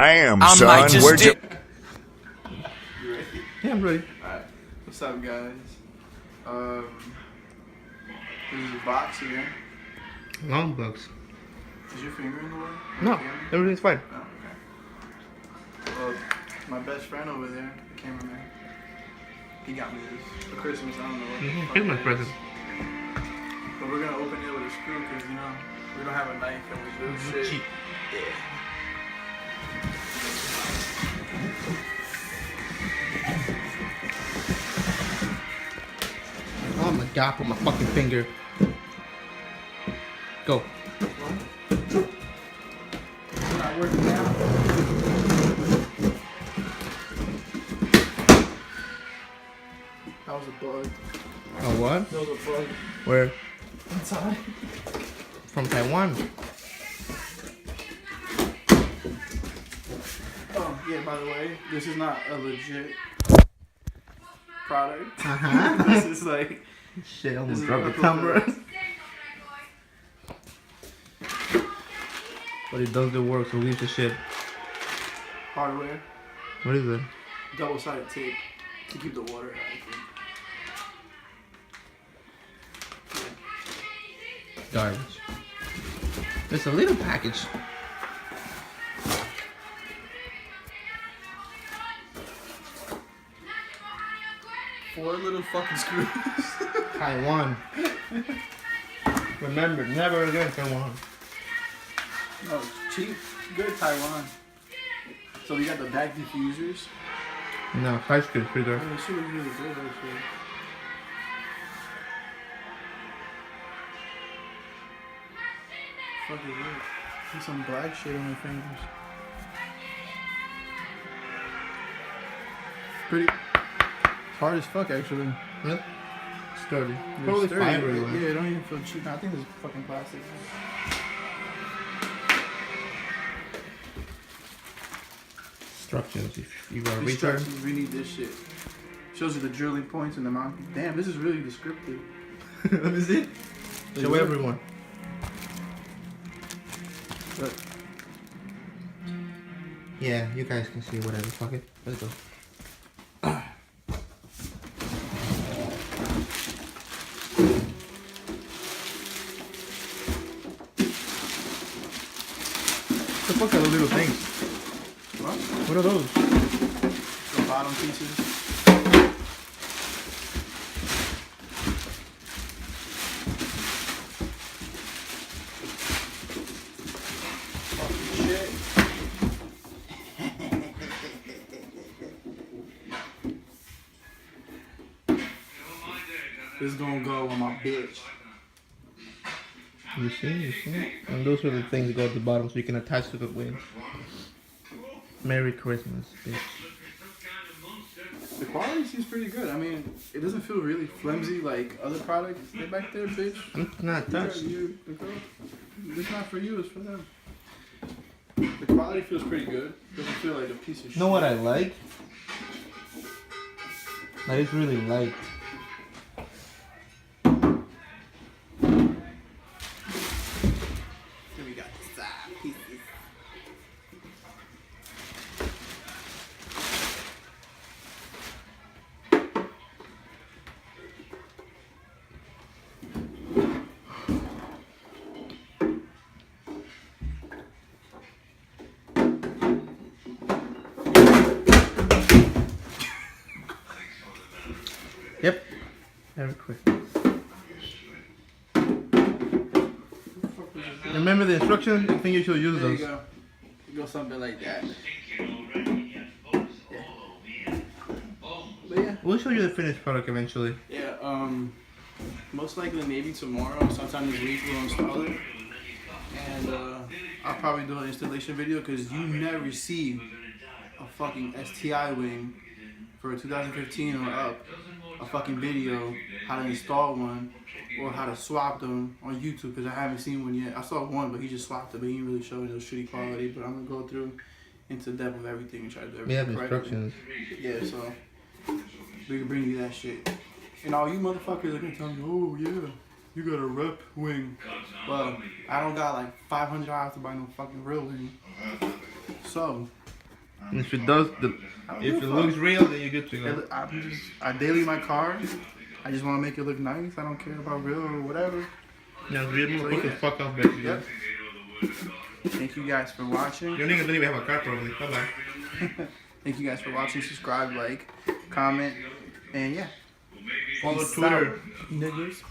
Damn, son, where'd you... You ready? Yeah, I'm ready. Alright. What's up, guys? There's a box here. Long box. Is your finger in the way? No, everything's fine. Oh, okay. Well, my best friend over there, the cameraman, he got me this for Christmas. I don't know what the fuck Here's my it is. present. But we're gonna open it with a screw because, you know, we don't have a knife and we do shit. Cheap. Yeah. Oh my god, put my fucking finger. Go. It's not working now. That was a bug. Oh, what? That was a bug. Where? Inside. From Taiwan. Oh, yeah, by the way, this is not a legit product. This is like... Shit, I This almost is dropped the a- camera. But it does the work, so leave the shit. hardware. What is it? Double-sided tape to keep the water out, I think. Garbage. It's a little package. Four little fucking screws. Taiwan. Remember, never again Taiwan. No, it's cheap. Good Taiwan. So we got the back diffusers. No, ice cream pretty Oh, good. this shit was really good, actually. Fuck is it? There's some black shit on my fingers. Pretty hard as fuck, actually. Really? Sturdy. It's Probably sturdy. fiber. Yeah, it don't even feel cheap. I think it's fucking plastic. Instructions if you are a These retard. instructions, we need this shit. Shows you the drilling points and the mount. Damn, this is really descriptive. Let me see. Show everyone. But Yeah, you guys can see whatever. Fuck it. Let's go. What the fuck are those little things? what? What are those? The bottom pieces. Fucking shit. This is gonna go on my bitch. You see? And those are the things that go at the bottom so you can attach to the wing. Merry Christmas, bitch. The quality seems pretty good. I mean, it doesn't feel really flimsy like other products. They're back there, bitch. I'm not touched. The girl. It's not for you, it's for them. The quality feels pretty good. Doesn't feel like a piece of shit. You know what I like? That is really light. Then we got the side pieces. Yep. Merry Christmas. Remember the instructions? I think you should use There you those. go. You go something like that. But yeah. We'll show you the finished product eventually. Yeah, most likely maybe tomorrow, sometime this week we'll install it. And I'll probably do an installation video because you never see a fucking STI wing for 2015 or up. A fucking video how to install one or how to swap them on YouTube because I haven't seen one yet. I saw one, but he just swapped it, but he didn't really show it. It was shitty quality. But I'm gonna go through into depth of everything and try to do We have everything correctly. instructions. Yeah, so we can bring you that shit. And all you motherfuckers are gonna tell me, oh yeah, you got a rep wing. Well, I don't got like $500 to buy no fucking real wing. So And if it does, if it looks real, then you're good to go. I daily my car. I just want to make it look nice. I don't care about real or whatever. Yeah, real move. What the fuck off, baby. Yep. Thank you guys for watching. Your nigga don't even have a car, probably. Bye bye. Thank you guys for watching. Subscribe, like, comment, and yeah. Follow Twitter. Niggas.